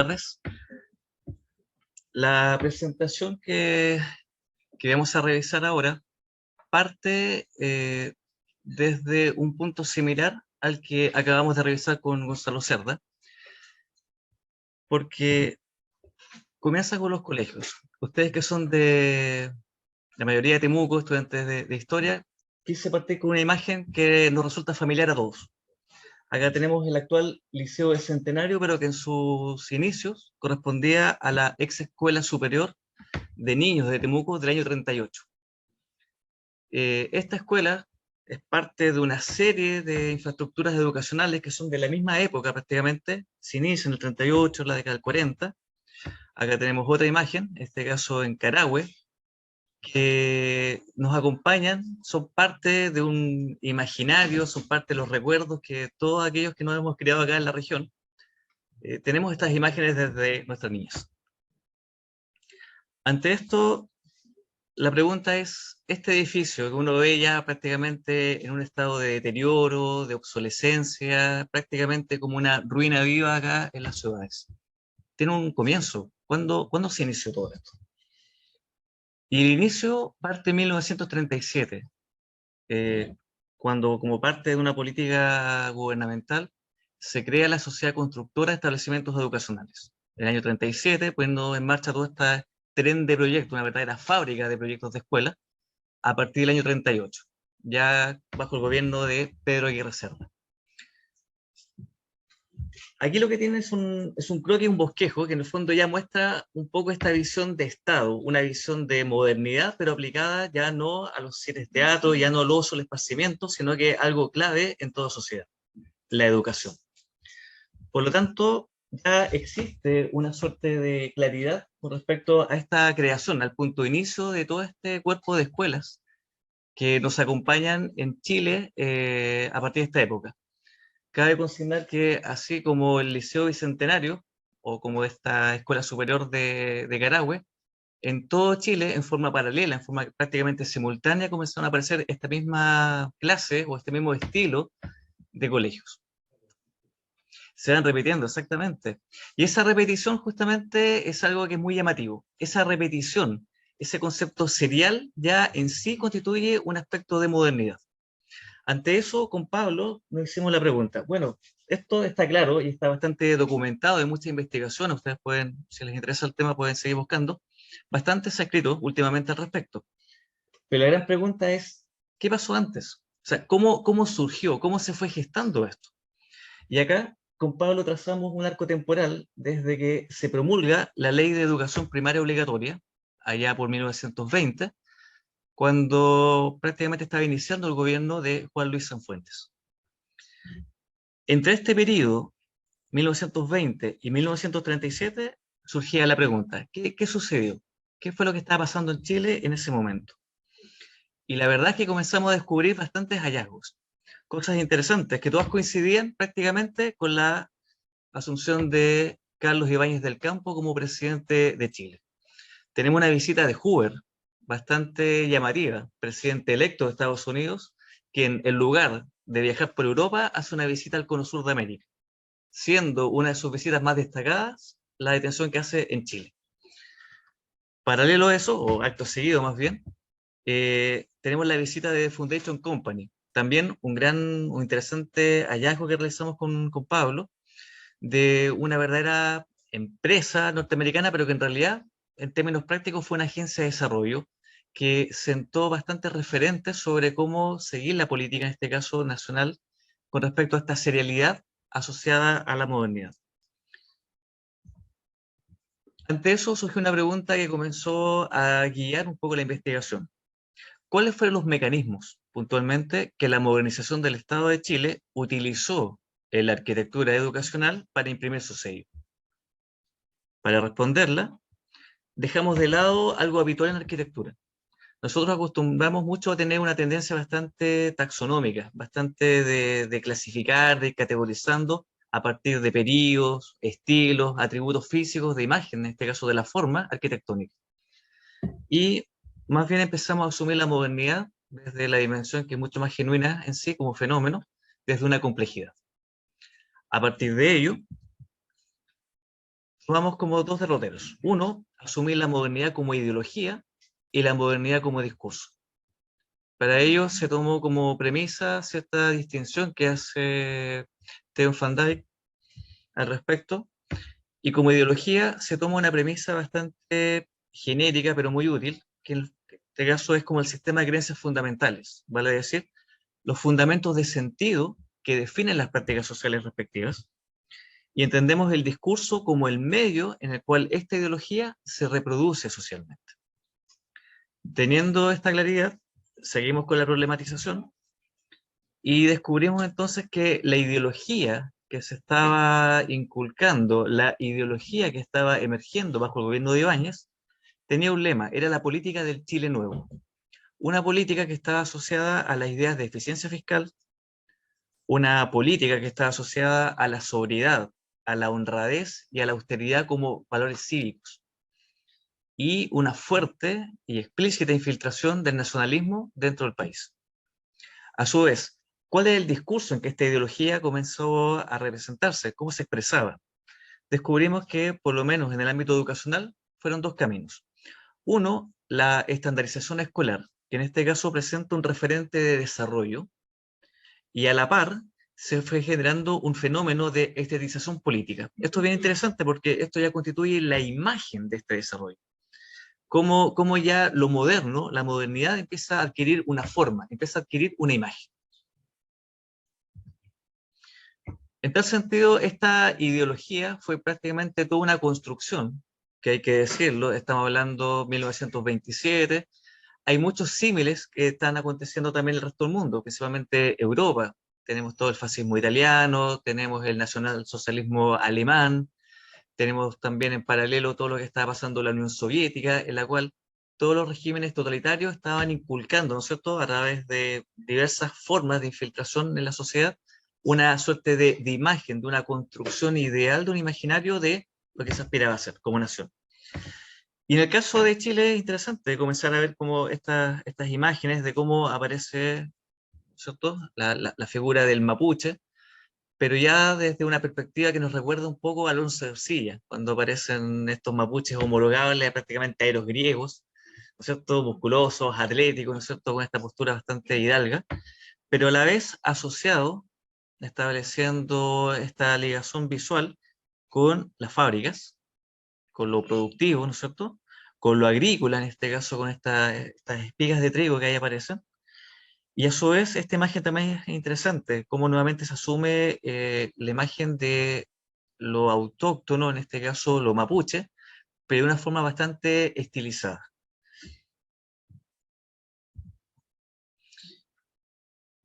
tardes. La presentación que vamos a revisar ahora parte desde un punto similar al que acabamos de revisar con Gonzalo Cerda, porque comienza con los colegios. Ustedes que son de la mayoría de Temuco, estudiantes de historia, quise partir con una imagen que nos resulta familiar a todos. Acá tenemos el actual Liceo del Centenario, pero que en sus inicios correspondía a la ex Escuela Superior de Niños de Temuco del año 38. Esta escuela es parte de una serie de infraestructuras educacionales que son de la misma época prácticamente, se inicia en el 38, en la década del 40. Acá tenemos otra imagen, en este caso en Carahue, que nos acompañan, son parte de un imaginario, son parte de los recuerdos que todos aquellos que nos hemos criado acá en la región, tenemos estas imágenes desde nuestras niñas. Ante esto, la pregunta es, este edificio que uno ve ya prácticamente en un estado de deterioro, de obsolescencia, prácticamente como una ruina viva acá en las ciudades, tiene un comienzo. ¿Cuándo se inició todo esto? Y el inicio parte en 1937, cuando como parte de una política gubernamental se crea la Sociedad Constructora de Establecimientos Educacionales. En el año 37, poniendo en marcha todo este tren de proyectos, una verdadera fábrica de proyectos de escuela, a partir del año 38, ya bajo el gobierno de Pedro Aguirre Cerda. Aquí lo que tiene es un croquis, un bosquejo, que en el fondo ya muestra un poco esta visión de Estado, una visión de modernidad, pero aplicada ya no a los cines teatros, ya no al ocio, al esparcimiento, sino que algo clave en toda sociedad, la educación. Por lo tanto, ya existe una suerte de claridad con respecto a esta creación, al punto de inicio de todo este cuerpo de escuelas que nos acompañan en Chile a partir de esta época. Cabe consignar que así como el Liceo Bicentenario, o como esta Escuela Superior de Carahue, en todo Chile, en forma paralela, en forma prácticamente simultánea, comenzaron a aparecer esta misma clase o este mismo estilo de colegios. Se van repitiendo, exactamente. Y esa repetición justamente es algo que es muy llamativo. Esa repetición, ese concepto serial, ya en sí constituye un aspecto de modernidad. Ante eso, con Pablo nos hicimos la pregunta, bueno, esto está claro y está bastante documentado, hay mucha investigación, ustedes pueden, si les interesa el tema, pueden seguir buscando, bastante se ha escrito últimamente al respecto. Pero la gran pregunta es, ¿qué pasó antes? O sea, ¿cómo surgió? ¿Cómo se fue gestando esto? Y acá, con Pablo, trazamos un arco temporal desde que se promulga la Ley de Educación Primaria Obligatoria, allá por 1920, cuando prácticamente estaba iniciando el gobierno de Juan Luis Sanfuentes. Entre este periodo, 1920 y 1937, surgía la pregunta, ¿qué sucedió? ¿Qué fue lo que estaba pasando en Chile en ese momento? Y la verdad es que comenzamos a descubrir bastantes hallazgos, cosas interesantes, que todas coincidían prácticamente con la asunción de Carlos Ibáñez del Campo como presidente de Chile. Tenemos una visita de Hoover, bastante llamativa, presidente electo de Estados Unidos, quien en lugar de viajar por Europa hace una visita al Cono Sur de América, siendo una de sus visitas más destacadas la detención que hace en Chile. Paralelo a eso, o acto seguido más bien, tenemos la visita de Foundation Company, también un interesante hallazgo que realizamos con Pablo, de una verdadera empresa norteamericana, pero que en realidad, en términos prácticos, fue una agencia de desarrollo que sentó bastantes referentes sobre cómo seguir la política, en este caso nacional, con respecto a esta serialidad asociada a la modernidad. Ante eso surgió una pregunta que comenzó a guiar un poco la investigación. ¿Cuáles fueron los mecanismos, puntualmente, que la modernización del Estado de Chile utilizó en la arquitectura educacional para imprimir su sello? Para responderla, dejamos de lado algo habitual en la arquitectura. Nosotros acostumbramos mucho a tener una tendencia bastante taxonómica, bastante de clasificar, de ir categorizando a partir de periodos, estilos, atributos físicos, de imagen, en este caso de la forma arquitectónica. Y más bien empezamos a asumir la modernidad desde la dimensión que es mucho más genuina en sí como fenómeno, desde una complejidad. A partir de ello, tomamos como dos derroteros. Uno, asumir la modernidad como ideología y la modernidad como discurso. Para ello se tomó como premisa cierta distinción que hace Theo van Dijk al respecto, y como ideología se toma una premisa bastante genérica, pero muy útil, que en este caso es como el sistema de creencias fundamentales, vale decir, los fundamentos de sentido que definen las prácticas sociales respectivas, y entendemos el discurso como el medio en el cual esta ideología se reproduce socialmente. Teniendo esta claridad, seguimos con la problematización y descubrimos entonces que la ideología que se estaba inculcando, la ideología que estaba emergiendo bajo el gobierno de Ibáñez, tenía un lema, era la política del Chile nuevo. Una política que estaba asociada a las ideas de eficiencia fiscal, una política que estaba asociada a la sobriedad, a la honradez y a la austeridad como valores cívicos, y una fuerte y explícita infiltración del nacionalismo dentro del país. A su vez, ¿cuál es el discurso en que esta ideología comenzó a representarse? ¿Cómo se expresaba? Descubrimos que, por lo menos en el ámbito educacional, fueron dos caminos. Uno, la estandarización escolar, que en este caso presenta un referente de desarrollo, y a la par se fue generando un fenómeno de estetización política. Esto es bien interesante porque esto ya constituye la imagen de este desarrollo. Cómo ya lo moderno, la modernidad empieza a adquirir una forma, empieza a adquirir una imagen. En tal sentido, esta ideología fue prácticamente toda una construcción, que hay que decirlo, estamos hablando de 1927, hay muchos símiles que están aconteciendo también en el resto del mundo, principalmente Europa. Tenemos todo el fascismo italiano, tenemos el nacionalsocialismo alemán, tenemos también en paralelo todo lo que estaba pasando en la Unión Soviética, en la cual todos los regímenes totalitarios estaban inculcando, ¿no es cierto?, a través de diversas formas de infiltración en la sociedad, una suerte de imagen, de una construcción ideal, de un imaginario de lo que se aspiraba a ser como nación. Y en el caso de Chile es interesante comenzar a ver cómo estas imágenes de cómo aparece, ¿cierto?, la figura del mapuche, pero ya desde una perspectiva que nos recuerda un poco a Alonso de Ercilla, cuando aparecen estos mapuches homologables prácticamente a los griegos, ¿no es cierto?, musculosos, atléticos, ¿no es cierto?, con esta postura bastante hidalga, pero a la vez asociado, estableciendo esta ligación visual con las fábricas, con lo productivo, ¿no es cierto?, con lo agrícola, en este caso con estas espigas de trigo que ahí aparecen. Y a su vez, esta imagen también es interesante, cómo nuevamente se asume la imagen de lo autóctono, en este caso lo mapuche, pero de una forma bastante estilizada.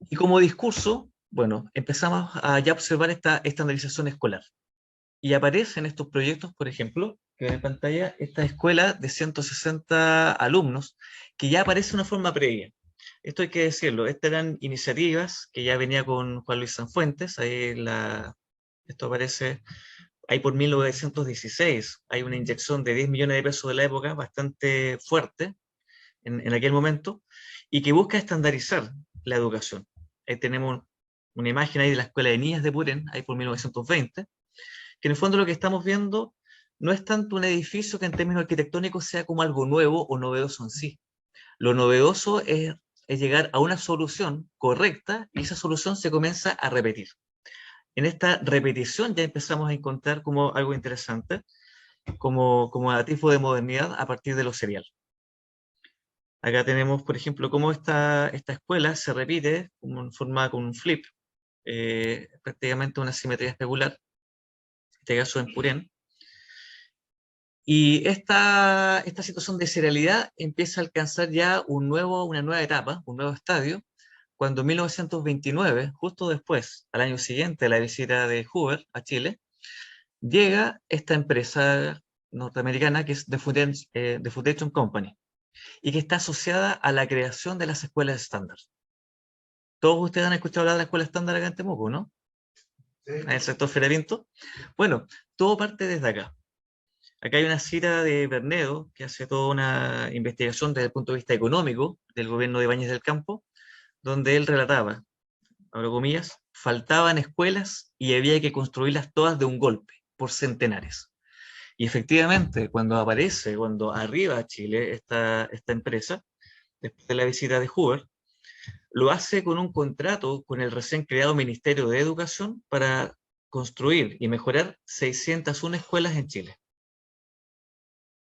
Y como discurso, bueno, empezamos a ya observar esta estandarización escolar. Y aparecen estos proyectos, por ejemplo, que ven en pantalla, esta escuela de 160 alumnos, que ya aparece una forma previa. Esto hay que decirlo, estas eran iniciativas que ya venía con Juan Luis Sanfuentes, esto aparece ahí por 1916, hay una inyección de 10 millones de pesos de la época, bastante fuerte en aquel momento, y que busca estandarizar la educación. Ahí tenemos una imagen ahí de la Escuela de Niñas de Purén, ahí por 1920, que en el fondo lo que estamos viendo no es tanto un edificio que en términos arquitectónicos sea como algo nuevo o novedoso en sí. Lo novedoso es llegar a una solución correcta y esa solución se comienza a repetir. En esta repetición ya empezamos a encontrar como algo interesante, como atisbo de modernidad a partir de lo serial. Acá tenemos, por ejemplo, cómo esta escuela se repite en forma con un flip, prácticamente una simetría especular, en este caso en Purén. Y esta situación de serialidad empieza a alcanzar ya una nueva etapa, un nuevo estadio, cuando en 1929, justo después, al año siguiente de la visita de Hoover a Chile, llega esta empresa norteamericana que es The Foundation Company y que está asociada a la creación de las escuelas estándar. Todos ustedes han escuchado hablar de la escuela estándar acá en Temuco, ¿no? Sí. En el sector Ferapinto. Bueno, todo parte desde acá. Acá hay una cita de Bernedo que hace toda una investigación desde el punto de vista económico del gobierno de Ibáñez del Campo, donde él relataba, abro comillas, faltaban escuelas y había que construirlas todas de un golpe, por centenares. Y efectivamente, cuando arriba a Chile esta empresa, después de la visita de Hoover, lo hace con un contrato con el recién creado Ministerio de Educación para construir y mejorar 601 escuelas en Chile.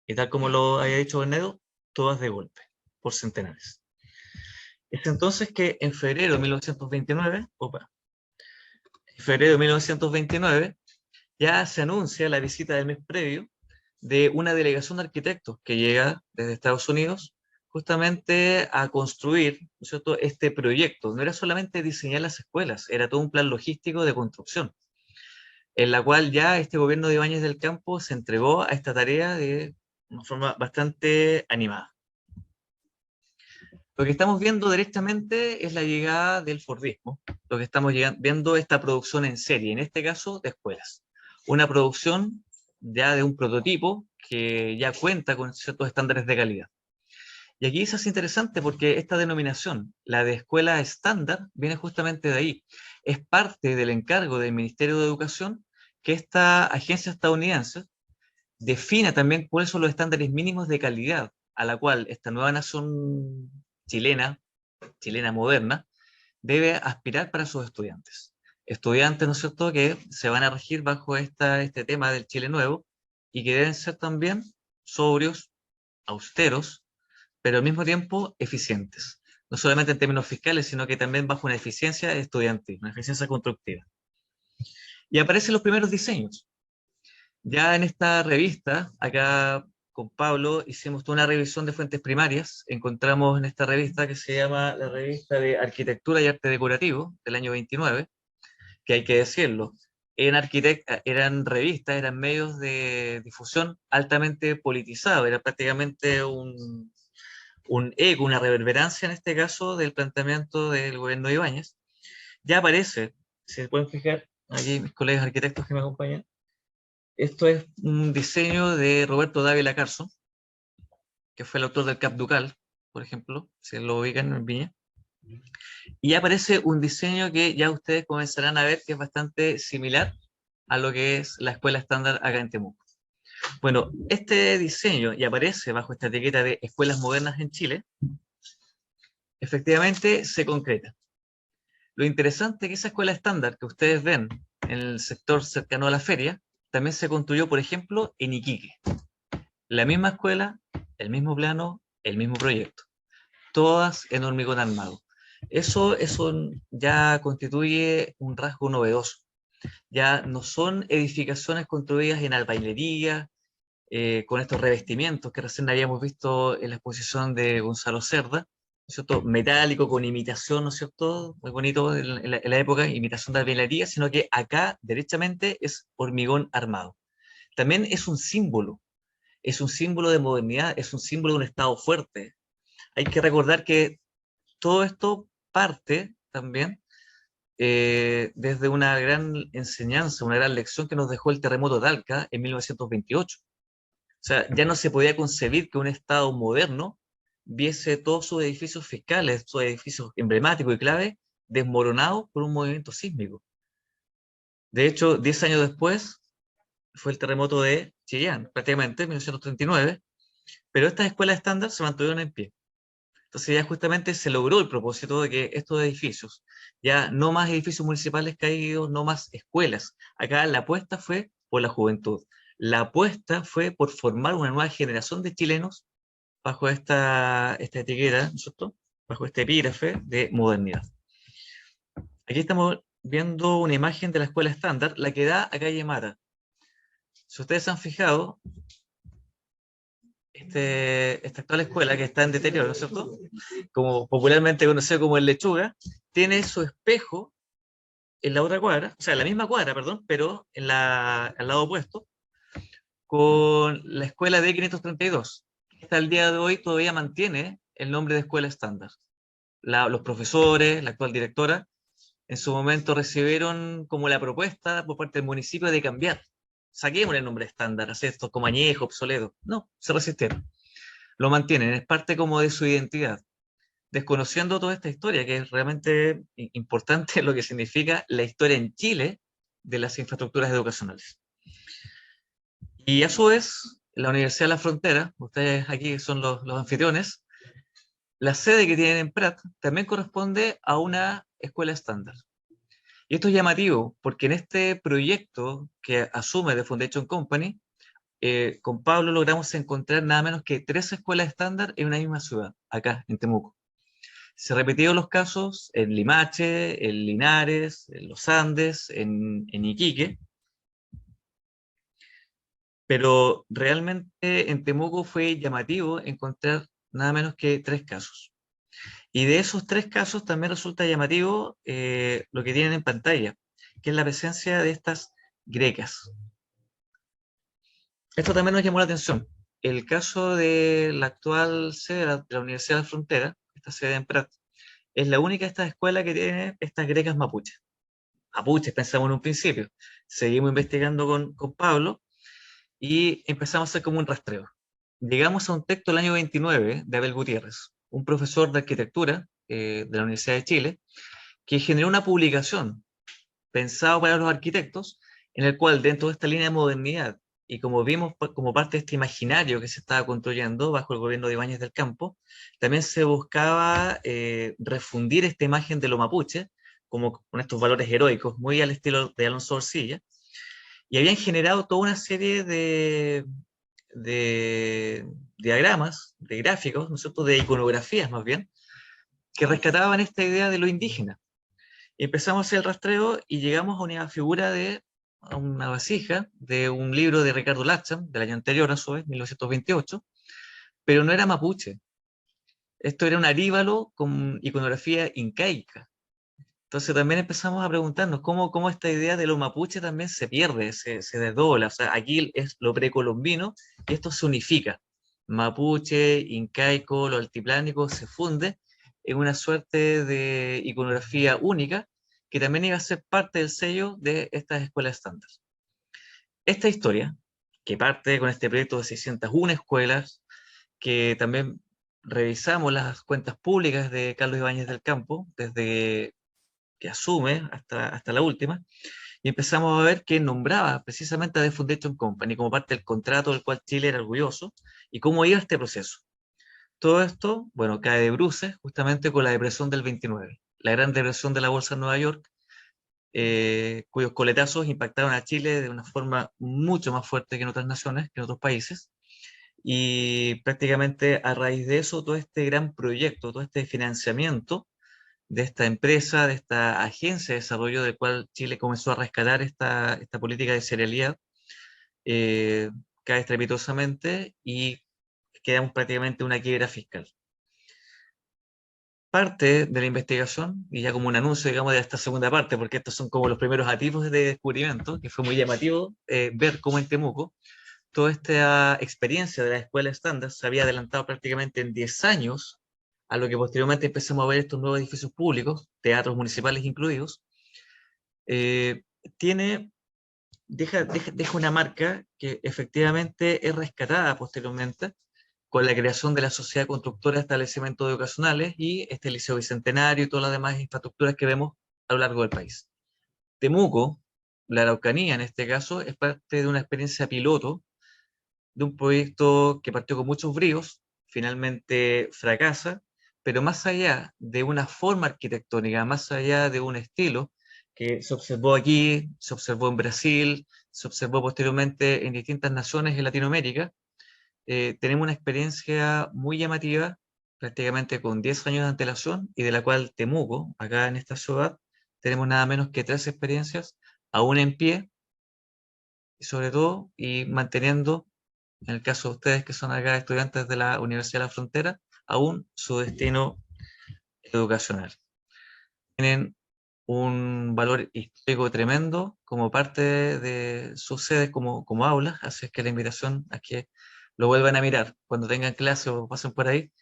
Y tal como lo haya dicho Bernedo, todas de golpe, por centenares. Es entonces que en febrero de 1929, ya se anuncia la visita del mes previo de una delegación de arquitectos que llega desde Estados Unidos justamente a construir, ¿no es cierto?, este proyecto. No era solamente diseñar las escuelas, era todo un plan logístico de construcción, en la cual ya este gobierno de Ibáñez del Campo se entregó a esta tarea de una forma bastante animada. Lo que estamos viendo directamente es la llegada del Fordismo. Lo que estamos viendo es esta producción en serie, en este caso de escuelas. Una producción ya de un prototipo que ya cuenta con ciertos estándares de calidad. Y aquí eso es interesante porque esta denominación, la de escuela estándar, viene justamente de ahí. Es parte del encargo del Ministerio de Educación que esta agencia estadounidense defina también cuáles son los estándares mínimos de calidad a la cual esta nueva nación chilena moderna, debe aspirar para sus estudiantes. Estudiantes, ¿no es cierto?, que se van a regir bajo este tema del Chile nuevo y que deben ser también sobrios, austeros, pero al mismo tiempo eficientes. No solamente en términos fiscales, sino que también bajo una eficiencia estudiantil, una eficiencia constructiva. Y aparecen los primeros diseños. Ya en esta revista, acá con Pablo hicimos toda una revisión de fuentes primarias. Encontramos en esta revista que se llama la Revista de Arquitectura y Arte Decorativo del año 29, que hay que decirlo, eran revistas, eran medios de difusión altamente politizados, era prácticamente un eco, una reverberancia en este caso del planteamiento del gobierno de Ibáñez. Ya aparece, si se pueden fijar, aquí mis colegas arquitectos que me acompañan, esto es un diseño de Roberto Dávila Carso, que fue el autor del Cap Ducal, por ejemplo, si lo ubican en Viña. Y aparece un diseño que ya ustedes comenzarán a ver que es bastante similar a lo que es la escuela estándar acá en Temuco. Bueno, este diseño, y aparece bajo esta etiqueta de escuelas modernas en Chile, efectivamente se concreta. Lo interesante es que esa escuela estándar que ustedes ven en el sector cercano a la feria, también se construyó, por ejemplo, en Iquique. La misma escuela, el mismo plano, el mismo proyecto. Todas en hormigón armado. Eso ya constituye un rasgo novedoso. Ya no son edificaciones construidas en albañilería, con estos revestimientos que recién habíamos visto en la exposición de Gonzalo Cerda, ¿no es cierto?, metálico, con imitación, ¿no es cierto?, muy bonito en la época, imitación de albañilería, sino que acá, derechamente, es hormigón armado. También es un símbolo de modernidad, es un símbolo de un Estado fuerte. Hay que recordar que todo esto parte también desde una gran enseñanza, una gran lección que nos dejó el terremoto de Talca en 1928. O sea, ya no se podía concebir que un Estado moderno viese todos sus edificios fiscales, sus edificios emblemáticos y clave, desmoronados por un movimiento sísmico. De hecho, 10 años después fue el terremoto de Chillán, prácticamente, en 1939, pero estas escuelas estándar se mantuvieron en pie. Entonces ya justamente se logró el propósito de que estos edificios, ya no más edificios municipales caídos, no más escuelas. Acá la apuesta fue por la juventud. La apuesta fue por formar una nueva generación de chilenos bajo esta etiqueta, ¿no es cierto?, bajo este epígrafe de modernidad. Aquí estamos viendo una imagen de la escuela estándar, la que da a calle Mata. Si ustedes se han fijado, esta actual escuela que está en deterioro, ¿no es cierto?, como popularmente conocido como el Lechuga, tiene su espejo en la otra cuadra, o sea, en la misma cuadra, perdón, pero al lado opuesto, con la escuela de 532. Hasta el día de hoy todavía mantiene el nombre de escuela estándar. Los profesores, la actual directora, en su momento recibieron como la propuesta por parte del municipio de cambiar. Saquemos el nombre estándar, hacer esto como añejo, obsoleto. No, se resistieron. Lo mantienen, es parte como de su identidad, desconociendo toda esta historia, que es realmente importante lo que significa la historia en Chile de las infraestructuras educacionales. Y a su vez, la Universidad de la Frontera, ustedes aquí son los anfitriones, la sede que tienen en Prat también corresponde a una escuela estándar. Y esto es llamativo, porque en este proyecto que asume The Foundation Company, con Pablo logramos encontrar nada menos que 3 escuelas estándar en una misma ciudad, acá en Temuco. Se repitieron los casos en Limache, en Linares, en los Andes, en Iquique, pero realmente en Temuco fue llamativo encontrar nada menos que 3 casos. Y de esos 3 casos también resulta llamativo lo que tienen en pantalla, que es la presencia de estas grecas. Esto también nos llamó la atención. El caso de la actual sede de la Universidad de la Frontera, esta sede en Prat, es la única de estas escuelas que tiene estas grecas mapuches. Mapuches, pensamos en un principio. Seguimos investigando con Pablo y empezamos a hacer como un rastreo. Llegamos a un texto del año 29 de Abel Gutiérrez, un profesor de arquitectura de la Universidad de Chile, que generó una publicación pensado para los arquitectos, en el cual dentro de esta línea de modernidad, y como vimos como parte de este imaginario que se estaba construyendo bajo el gobierno de Ibáñez del Campo, también se buscaba refundir esta imagen de lo mapuche, como con estos valores heroicos, muy al estilo de Alonso Orcilla, y habían generado toda una serie de diagramas, de gráficos, ¿no es cierto?, de iconografías más bien, que rescataban esta idea de lo indígena. Empezamos a hacer el rastreo y llegamos a una figura de a una vasija de un libro de Ricardo Lacham, del año anterior, a su vez, 1928, pero no era mapuche. Esto era un aríbalo con iconografía incaica. Entonces también empezamos a preguntarnos cómo esta idea de lo mapuche también se pierde, se desdobla. O sea, aquí es lo precolombino y esto se unifica. Mapuche, incaico, lo altiplánico se funde en una suerte de iconografía única que también iba a ser parte del sello de estas escuelas estándar. Esta historia, que parte con este proyecto de 601 escuelas, que también revisamos las cuentas públicas de Carlos Ibáñez del Campo, desde que asume hasta la última, y empezamos a ver que nombraba precisamente a The Foundation Company como parte del contrato del cual Chile era orgulloso, y cómo iba este proceso. Todo esto, bueno, cae de bruces justamente con la depresión del 29, la gran depresión de la bolsa de Nueva York, cuyos coletazos impactaron a Chile de una forma mucho más fuerte que en otras naciones, que en otros países, y prácticamente a raíz de eso, todo este gran proyecto, todo este financiamiento de esta empresa, de esta agencia de desarrollo del cual Chile comenzó a rescatar esta política de cerealidad, eh, cae estrepitosamente y quedamos prácticamente una quiebra fiscal. Parte de la investigación, y ya como un anuncio, digamos, de esta segunda parte, porque estos son como los primeros atisbos de descubrimiento, que fue muy llamativo ver cómo en Temuco toda esta experiencia de la escuela estándar se había adelantado prácticamente en 10 años a lo que posteriormente empezamos a ver estos nuevos edificios públicos, teatros municipales incluidos, eh, tiene, deja una marca que efectivamente es rescatada posteriormente con la creación de la Sociedad Constructora de Establecimientos Educacionales y este Liceo Bicentenario y todas las demás infraestructuras que vemos a lo largo del país. Temuco, la Araucanía en este caso, es parte de una experiencia piloto de un proyecto que partió con muchos bríos, finalmente fracasa, pero más allá de una forma arquitectónica, más allá de un estilo que se observó aquí, se observó en Brasil, se observó posteriormente en distintas naciones en Latinoamérica, tenemos una experiencia muy llamativa, prácticamente con 10 años de antelación, y de la cual Temuco, acá en esta ciudad, tenemos nada menos que 3 experiencias, aún en pie, y sobre todo, y manteniendo, en el caso de ustedes que son acá estudiantes de la Universidad de la Frontera, aún su destino educacional. Tienen un valor histórico tremendo como parte de sus sedes como aulas, así es que la invitación a que lo vuelvan a mirar cuando tengan clase o pasen por ahí.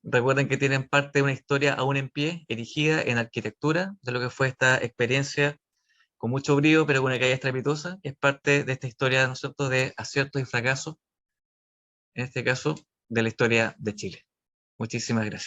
Recuerden que tienen parte de una historia aún en pie, erigida en arquitectura, de lo que fue esta experiencia con mucho brío, pero con una calle estrepitosa, que es parte de esta historia, ¿no es cierto?, de aciertos y fracasos, en este caso, de la historia de Chile. Muchísimas gracias.